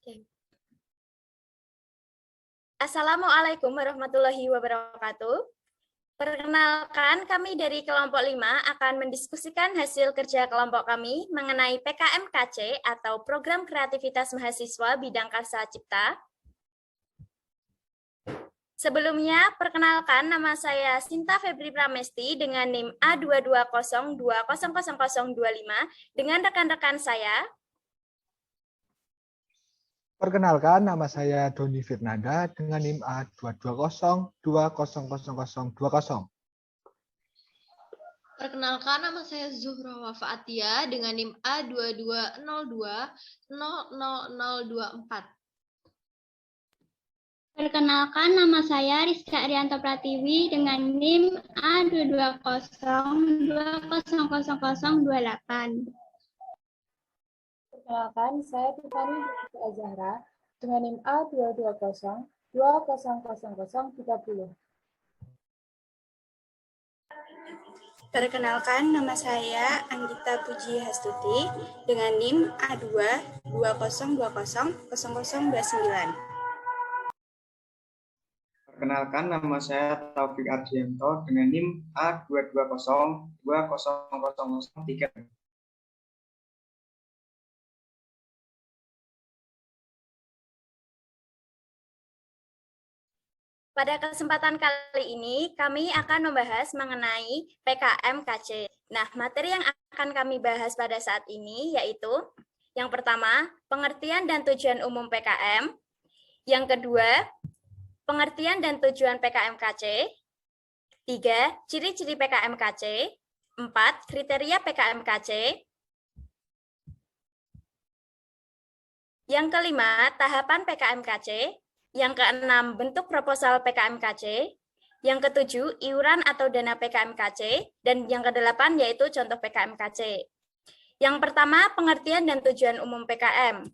Oke. Assalamualaikum warahmatullahi wabarakatuh. Perkenalkan, kami dari kelompok 5 akan mendiskusikan hasil kerja kelompok kami mengenai PKMKC atau Program Kreativitas Mahasiswa Bidang Karsa Cipta. Sebelumnya, perkenalkan nama saya Sinta Febri Pramesti dengan NIM A220200025 dengan rekan-rekan saya. Perkenalkan, nama saya Doni Firnanda dengan NIM A220200020. Perkenalkan, nama saya Zuhra Wafa Atia dengan NIM A2202000024. Perkenalkan, nama saya Rizka Arianto Pratiwi dengan NIM A220200028. Perkenalkan, saya Tiffany Azahra dengan NIM A220200030. Perkenalkan, nama saya Anggita Puji Hastuti dengan NIM A220200029. Perkenalkan, nama saya Taufik Ardianto dengan NIM A220200003. Pada kesempatan kali ini, kami akan membahas mengenai PKMKC. Nah, materi yang akan kami bahas pada saat ini yaitu yang pertama, pengertian dan tujuan umum PKM. Yang kedua, pengertian dan tujuan PKMKC. 3, ciri-ciri PKMKC. 4, kriteria PKMKC. Yang kelima, tahapan PKMKC. Yang keenam, bentuk proposal PKMKC. Yang ketujuh, iuran atau dana PKMKC. Dan yang kedelapan yaitu contoh PKMKC. Yang pertama, pengertian dan tujuan umum PKM.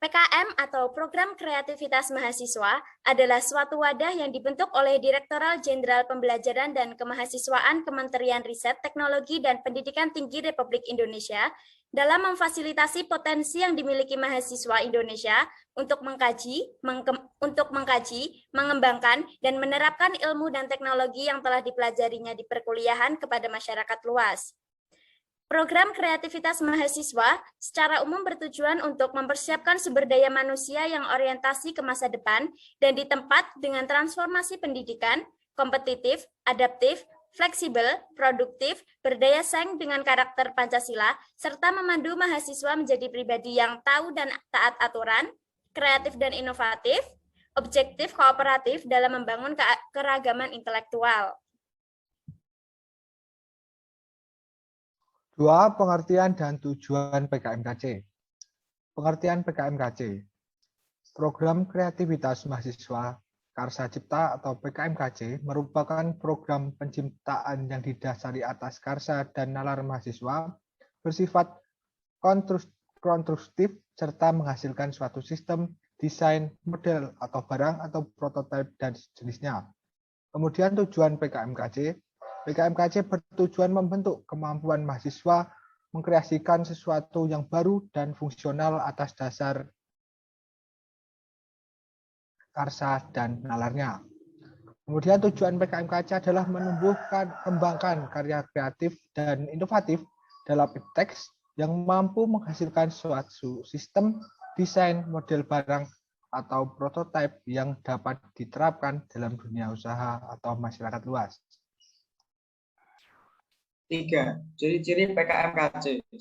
PKM atau Program Kreativitas Mahasiswa adalah suatu wadah yang dibentuk oleh Direktorat Jenderal Pembelajaran dan Kemahasiswaan Kementerian Riset, Teknologi, dan Pendidikan Tinggi Republik Indonesia dalam memfasilitasi potensi yang dimiliki mahasiswa Indonesia untuk mengkaji, mengembangkan, dan menerapkan ilmu dan teknologi yang telah dipelajarinya di perkuliahan kepada masyarakat luas. Program kreativitas mahasiswa secara umum bertujuan untuk mempersiapkan sumber daya manusia yang orientasi ke masa depan dan ditempat dengan transformasi pendidikan, kompetitif, adaptif, fleksibel, produktif, berdaya saing dengan karakter Pancasila, serta memandu mahasiswa menjadi pribadi yang tahu dan taat aturan, kreatif dan inovatif, objektif, kooperatif dalam membangun keragaman intelektual. 2. Pengertian dan tujuan PKMKC. Pengertian PKMKC. Program Kreativitas Mahasiswa Karsa Cipta atau PKMKC merupakan program penciptaan yang didasari atas karsa dan nalar mahasiswa, bersifat konstruktif serta menghasilkan suatu sistem, desain, model atau barang atau prototipe dan sejenisnya. Kemudian tujuan PKMKC. PKMKC bertujuan membentuk kemampuan mahasiswa mengkreasikan sesuatu yang baru dan fungsional atas dasar karsa dan nalarnya. Kemudian tujuan PKMKC adalah menumbuhkan, kembangkan karya kreatif dan inovatif dalam teks yang mampu menghasilkan suatu sistem, desain, model barang, atau prototipe yang dapat diterapkan dalam dunia usaha atau masyarakat luas. 3. Ciri-ciri PKMKC. 1.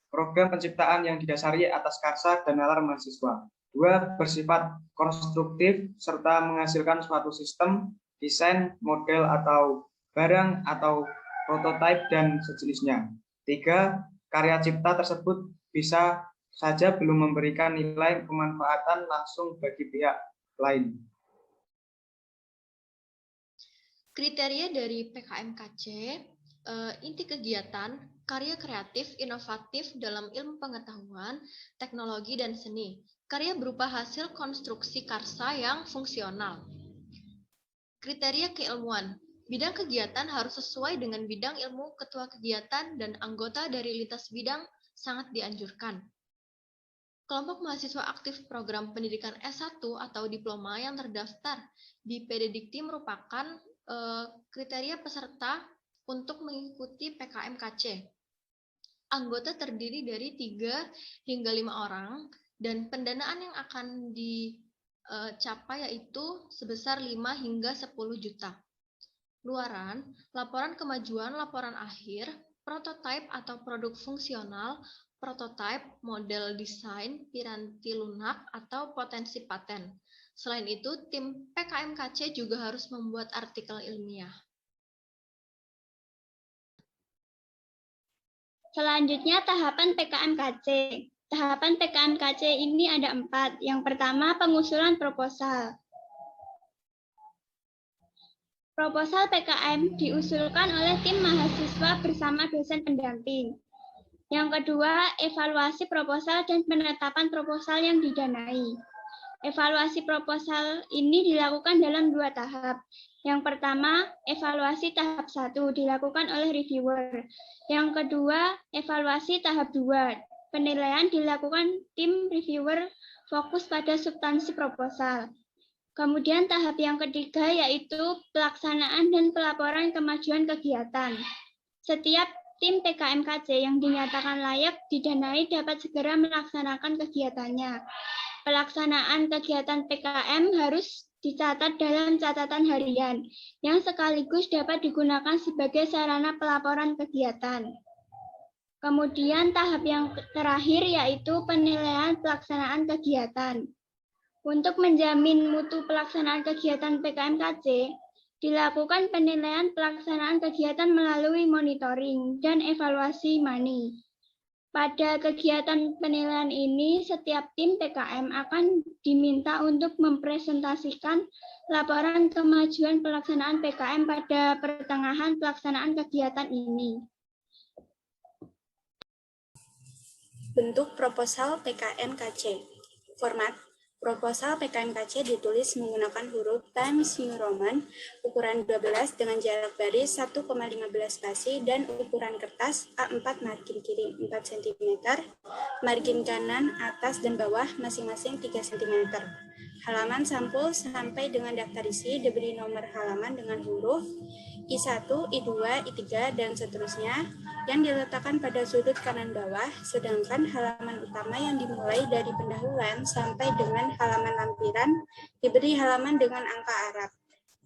Program penciptaan yang didasari atas karsa dan nalar mahasiswa. 2. Bersifat konstruktif serta menghasilkan suatu sistem, desain, model atau barang atau prototipe dan sejenisnya. 3. Karya cipta tersebut bisa saja belum memberikan nilai kemanfaatan langsung bagi pihak lain. Kriteria dari PKMKC, inti kegiatan, karya kreatif, inovatif dalam ilmu pengetahuan, teknologi, dan seni. Karya berupa hasil konstruksi karsa yang fungsional. Kriteria keilmuan, bidang kegiatan harus sesuai dengan bidang ilmu ketua kegiatan dan anggota dari lintas bidang sangat dianjurkan. Kelompok mahasiswa aktif program pendidikan S1 atau diploma yang terdaftar di PDDikti merupakan kriteria peserta untuk mengikuti PKMKC. Anggota terdiri dari 3 hingga 5 orang dan pendanaan yang akan dicapai yaitu sebesar 5 hingga 10 juta. Luaran, laporan kemajuan, laporan akhir, prototipe atau produk fungsional, prototipe, model desain, piranti lunak, atau potensi paten. Selain itu, tim PKMKC juga harus membuat artikel ilmiah. Selanjutnya tahapan PKMKC. Tahapan PKMKC ini ada 4. Yang pertama, pengusulan proposal. Proposal PKM diusulkan oleh tim mahasiswa bersama dosen pendamping. Yang kedua, evaluasi proposal dan penetapan proposal yang didanai. Evaluasi proposal ini dilakukan dalam 2 tahap. Yang pertama, evaluasi tahap 1 dilakukan oleh reviewer. Yang kedua, evaluasi tahap 2. Penilaian dilakukan tim reviewer fokus pada substansi proposal. Kemudian tahap yang ketiga yaitu pelaksanaan dan pelaporan kemajuan kegiatan. Setiap tim PKMKC yang dinyatakan layak didanai dapat segera melaksanakan kegiatannya. Pelaksanaan kegiatan PKM harus dicatat dalam catatan harian, yang sekaligus dapat digunakan sebagai sarana pelaporan kegiatan. Kemudian tahap yang terakhir yaitu penilaian pelaksanaan kegiatan. Untuk menjamin mutu pelaksanaan kegiatan PKMKC, dilakukan penilaian pelaksanaan kegiatan melalui monitoring dan evaluasi money. Pada kegiatan penilaian ini, setiap tim PKM akan diminta untuk mempresentasikan laporan kemajuan pelaksanaan PKM pada pertengahan pelaksanaan kegiatan ini. Bentuk proposal PKMKC. Format proposal PKMKC ditulis menggunakan huruf Times New Roman ukuran 12 dengan jarak baris 1,15 spasi dan ukuran kertas A4 margin kiri 4 cm, margin kanan, atas, dan bawah masing-masing 3 cm. Halaman sampul sampai dengan daftar isi diberi nomor halaman dengan huruf I1, I2, I3, dan seterusnya yang diletakkan pada sudut kanan bawah, sedangkan halaman utama yang dimulai dari pendahuluan sampai dengan halaman lampiran diberi halaman dengan angka Arab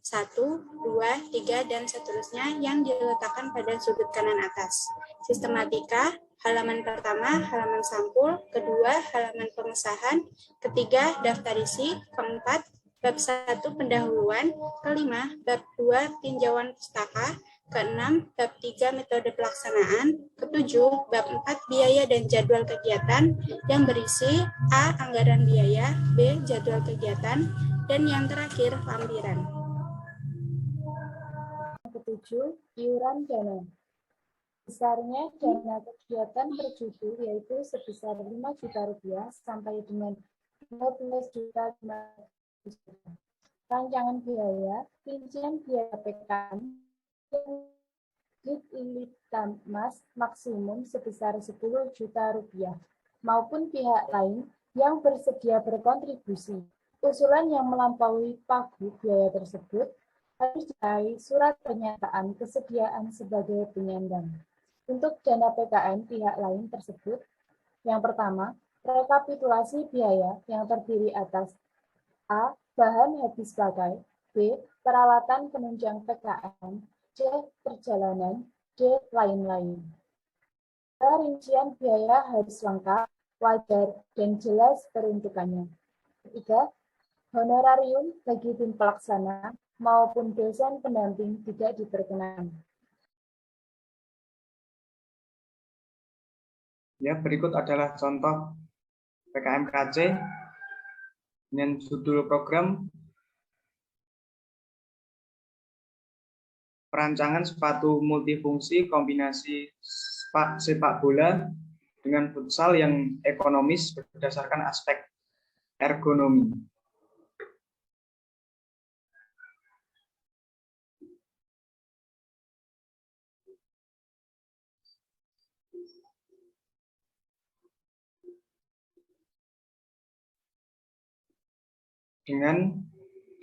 1, 2, 3, dan seterusnya yang diletakkan pada sudut kanan atas. Sistematika, halaman pertama, halaman sampul, kedua, halaman pengesahan, ketiga, daftar isi, keempat, bab 1 pendahuluan, kelima, bab 2 tinjauan pustaka, keenam, bab 3 metode pelaksanaan, ketujuh, bab 4 biaya dan jadwal kegiatan yang berisi A. Anggaran biaya, B. Jadwal kegiatan, dan yang terakhir lampiran. Ketujuh, iuran dana. Besarnya dana kegiatan per judul yaitu sebesar 5 juta rupiah sampai dengan 12 juta. Rancangan biaya, rincian biaya PKM Mas maksimum sebesar 10 juta rupiah maupun pihak lain yang bersedia berkontribusi. Usulan yang melampaui pagu biaya tersebut harus disertai surat pernyataan kesediaan sebagai penyandang. Untuk dana PKM pihak lain tersebut, yang pertama, rekapitulasi biaya yang terdiri atas A. Bahan habis pakai, B. Peralatan penunjang PKM, C. Perjalanan, D. Lain-lain. Rincian biaya harus lengkap, wajar, dan jelas peruntukannya. Ketiga, honorarium bagi tim pelaksana maupun dosen pendamping tidak diperkenankan. Ya, berikut adalah contoh PKMKC dengan judul program perancangan sepatu multifungsi kombinasi sepak bola dengan futsal yang ekonomis berdasarkan aspek ergonomi. dengan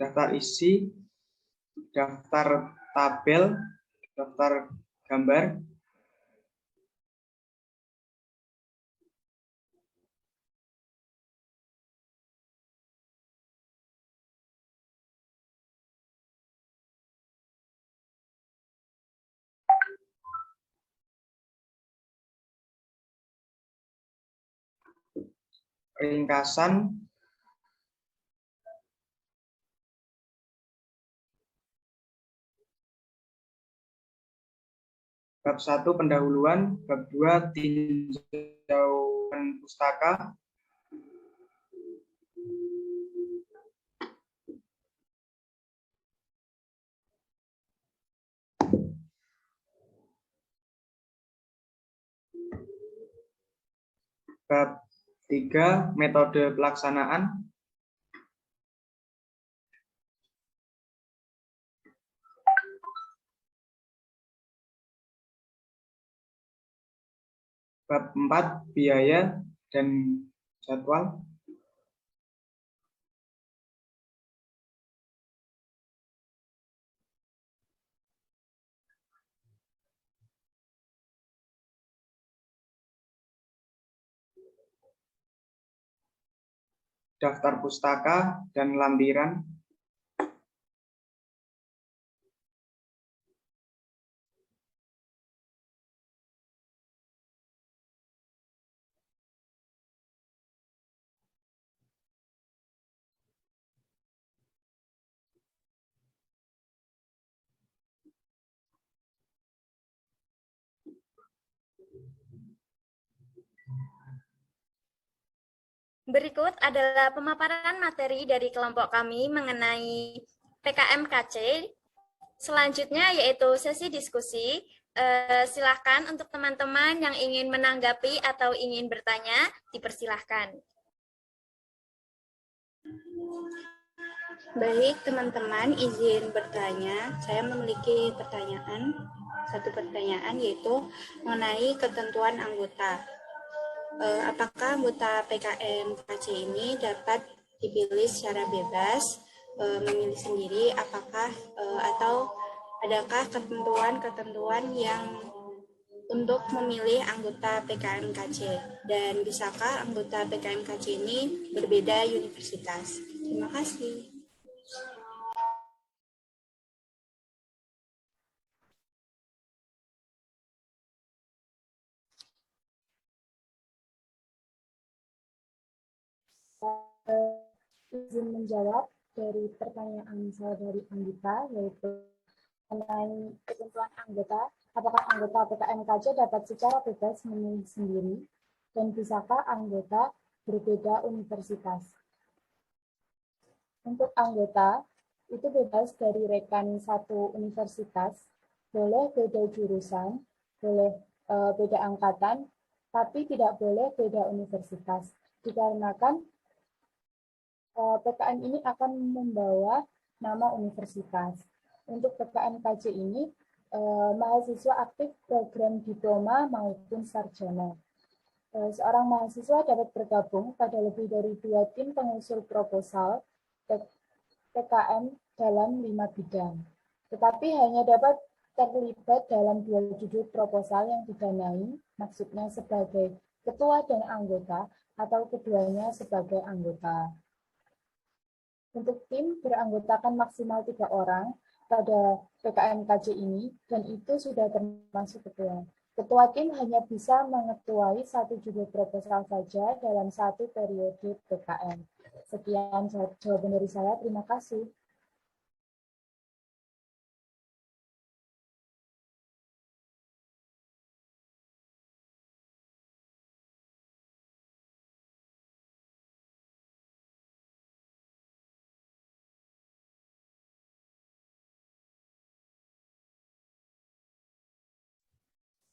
daftar isi, daftar tabel, daftar gambar, ringkasan, bab 1 pendahuluan, bab 2 tinjauan pustaka, bab 3 metode pelaksanaan, bab 4 biaya dan jadwal, daftar pustaka dan lampiran, Berikut adalah pemaparan materi dari kelompok kami mengenai PKMKC. Selanjutnya yaitu sesi diskusi. Silakan untuk teman-teman yang ingin menanggapi atau ingin bertanya, dipersilahkan. Baik, teman-teman, izin bertanya. Saya memiliki satu pertanyaan yaitu mengenai ketentuan anggota. Apakah anggota PKMKC ini dapat dipilih secara bebas, memilih sendiri, atau adakah ketentuan-ketentuan yang untuk memilih anggota PKMKC, dan bisakah anggota PKMKC ini berbeda universitas? Terima kasih. Izin menjawab dari pertanyaan saudari Anggita, yaitu mengenai ketentuan anggota, apakah anggota PKMKC dapat secara bebas memilih sendiri, dan bisakah anggota berbeda universitas? Untuk anggota, itu bebas dari rekan satu universitas, boleh beda jurusan, boleh beda angkatan, tapi tidak boleh beda universitas. Dikarenakan PKM ini akan membawa nama universitas. Untuk PKMKC ini, mahasiswa aktif program diploma maupun sarjana. Seorang mahasiswa dapat bergabung pada lebih dari 2 tim pengusul proposal PKM dalam 5 bidang. Tetapi hanya dapat terlibat dalam 2 judul proposal yang didanai, maksudnya sebagai ketua dan anggota, atau keduanya sebagai anggota. Untuk tim beranggotakan maksimal 3 orang pada PKMKC ini, dan itu sudah termasuk ketua. Ketua tim hanya bisa mengetuai 1 judul proposal saja dalam 1 periode PKM. Sekian jawaban dari saya, terima kasih.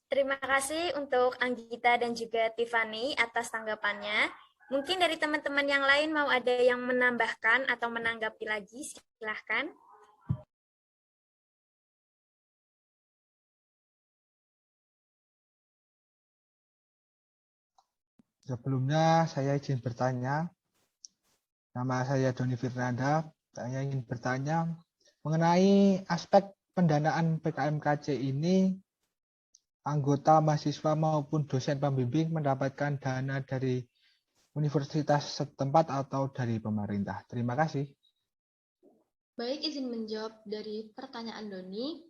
Terima kasih untuk Anggita dan juga Tiffany atas tanggapannya. Mungkin dari teman-teman yang lain mau ada yang menambahkan atau menanggapi lagi, silahkan. Sebelumnya saya izin bertanya, Nama saya Doni Firnanda. Saya ingin bertanya mengenai aspek pendanaan PKMKC ini, anggota mahasiswa maupun dosen pembimbing mendapatkan dana dari universitas setempat atau dari pemerintah. Terima kasih. Baik, izin menjawab dari pertanyaan Doni.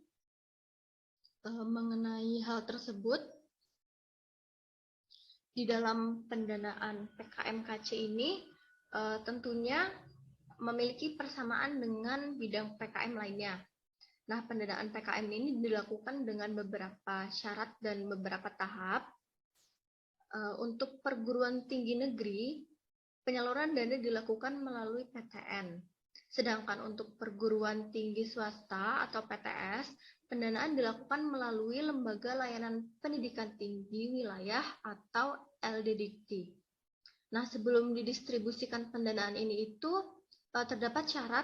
Mengenai hal tersebut, di dalam pendanaan PKMKC ini tentunya memiliki persamaan dengan bidang PKM lainnya. Nah, pendanaan PKM ini dilakukan dengan beberapa syarat dan beberapa tahap. Untuk perguruan tinggi negeri, penyaluran dana dilakukan melalui PTN. Sedangkan untuk perguruan tinggi swasta atau PTS, pendanaan dilakukan melalui Lembaga Layanan Pendidikan Tinggi Wilayah atau LDDT. Nah, sebelum didistribusikan pendanaan ini itu terdapat syarat,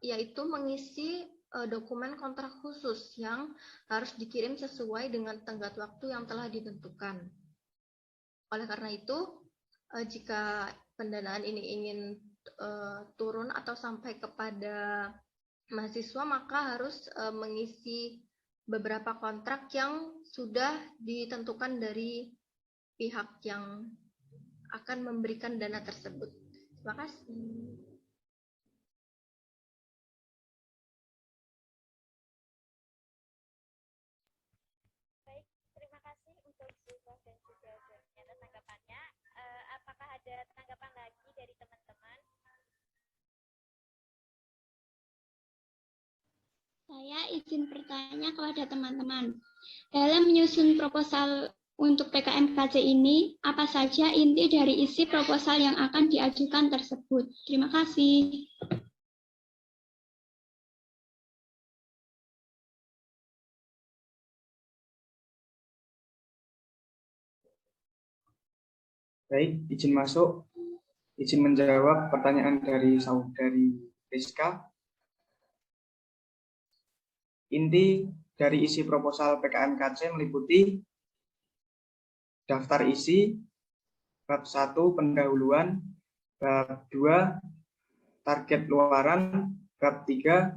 yaitu mengisi dokumen kontrak khusus yang harus dikirim sesuai dengan tenggat waktu yang telah ditentukan. Oleh karena itu, jika pendanaan ini ingin turun atau sampai kepada mahasiswa, maka harus mengisi beberapa kontrak yang sudah ditentukan dari pihak yang akan memberikan dana tersebut. Terima kasih. Baik, terima kasih untuk Zulfah dan juga Zonia atas tanggapannya. Apakah ada tanggapan lagi dari teman-teman? Saya izin bertanya kepada teman-teman. Dalam menyusun proposal untuk PKMKC ini, apa saja inti dari isi proposal yang akan diajukan tersebut? Terima kasih. Baik, izin masuk. Izin menjawab pertanyaan dari saudari Rizka. Inti dari isi proposal PKMKC meliputi daftar isi, bab 1 pendahuluan, bab 2 target luaran, bab 3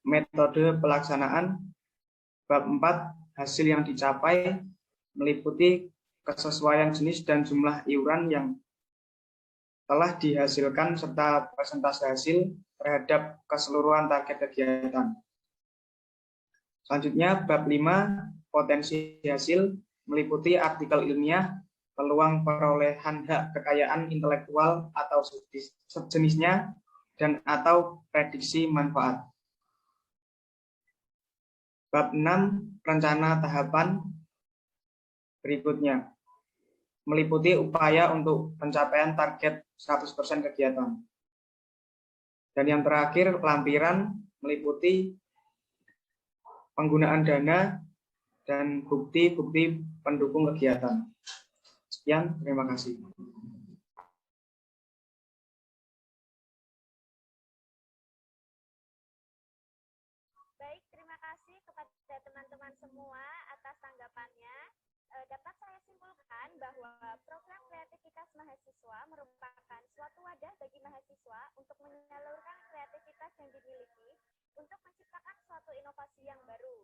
metode pelaksanaan, bab 4 hasil yang dicapai, meliputi kesesuaian jenis dan jumlah iuran yang telah dihasilkan serta persentase hasil terhadap keseluruhan target kegiatan. Selanjutnya, bab 5, potensi hasil, meliputi artikel ilmiah, peluang perolehan hak kekayaan intelektual atau sejenisnya, dan atau prediksi manfaat. Bab 6, rencana tahapan berikutnya, meliputi upaya untuk pencapaian target 100% kegiatan. Dan yang terakhir, lampiran, meliputi penggunaan dana dan bukti-bukti pendukung kegiatan. Sekian, terima kasih. Baik, terima kasih kepada teman-teman semua atas tanggapannya. Dapat saya simpulkan bahwa program kreativitas mahasiswa merupakan suatu wadah bagi mahasiswa untuk menyalurkan kreativitas yang dimiliki untuk menciptakan suatu inovasi yang baru.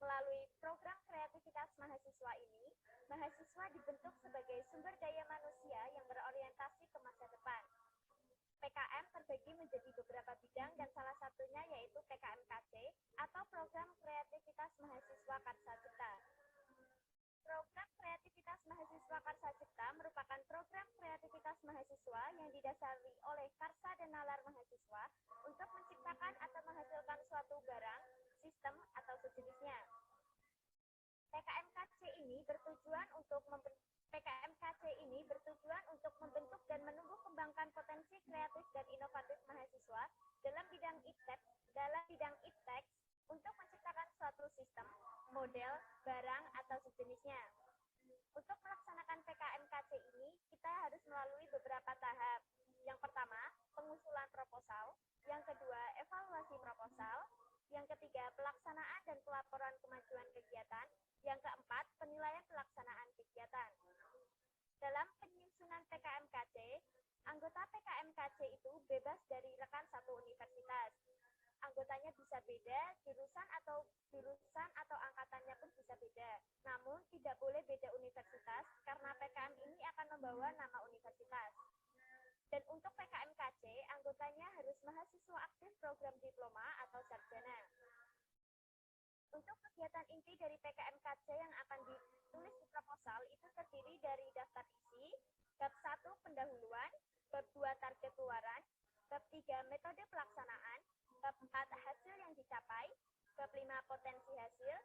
Melalui program kreativitas mahasiswa ini, mahasiswa dibentuk sebagai sumber daya manusia yang berorientasi ke masa depan. PKM terbagi menjadi beberapa bidang dan salah satunya yaitu PKMKC atau Program Kreativitas Mahasiswa Karsa Cipta. Program Kreativitas Mahasiswa Karsa Cipta merupakan program kreativitas mahasiswa yang didasari oleh karsa dan nalar mahasiswa untuk menciptakan atau menghasilkan suatu barang, sistem, atau sejenisnya. PKMKC ini bertujuan untuk membentuk dan menumbuh kembangkan potensi kreatif dan inovatif mahasiswa dalam bidang iptek untuk menciptakan suatu sistem, model, barang, atau sejenisnya. Untuk melaksanakan PKMKC ini, kita harus melalui beberapa tahap. Yang pertama, pengusulan proposal. Yang kedua, evaluasi proposal. Yang ketiga, pelaksanaan dan pelaporan kemajuan kegiatan. Yang keempat, penilaian pelaksanaan kegiatan. Dalam penyusunan PKMKC, anggota PKMKC itu bebas dari rekan satu universitas. Anggotanya bisa beda, jurusan atau angkatannya pun bisa beda. Namun tidak boleh beda universitas karena PKM ini akan membawa nama universitas. Dan untuk PKMKC, anggotanya harus mahasiswa aktif program diploma atau sarjana. Untuk kegiatan inti dari PKMKC yang akan ditulis di proposal itu terdiri dari daftar isi, bab 1 pendahuluan, bab 2 target keluaran, bab 3 metode pelaksanaan, bab 4 hasil yang dicapai, bab 5 potensi hasil,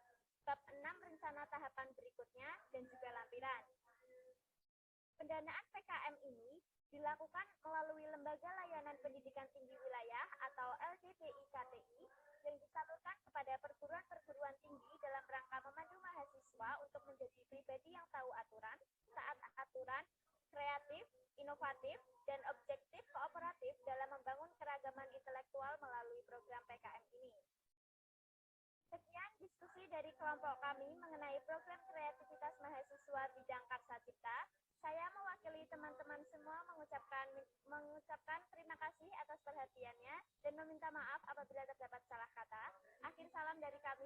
bab 6 rencana tahapan berikutnya, dan juga lampiran. Pendanaan PKM ini dilakukan melalui Lembaga Layanan Pendidikan Tinggi Wilayah atau LDPI-KTI yang disalurkan kepada perguruan-perguruan tinggi dalam rangka memandu mahasiswa untuk menjadi pribadi yang tahu aturan, taat aturan, kreatif, inovatif, dan objektif kooperatif dalam membangun keragaman intelektual melalui program PKM ini. Sekian diskusi dari kelompok kami mengenai program kreativitas mahasiswa bidang Karsa Cipta. Saya mewakili teman-teman semua mengucapkan terima kasih atas perhatiannya dan meminta maaf apabila terdapat salah kata. Akhir salam dari kami.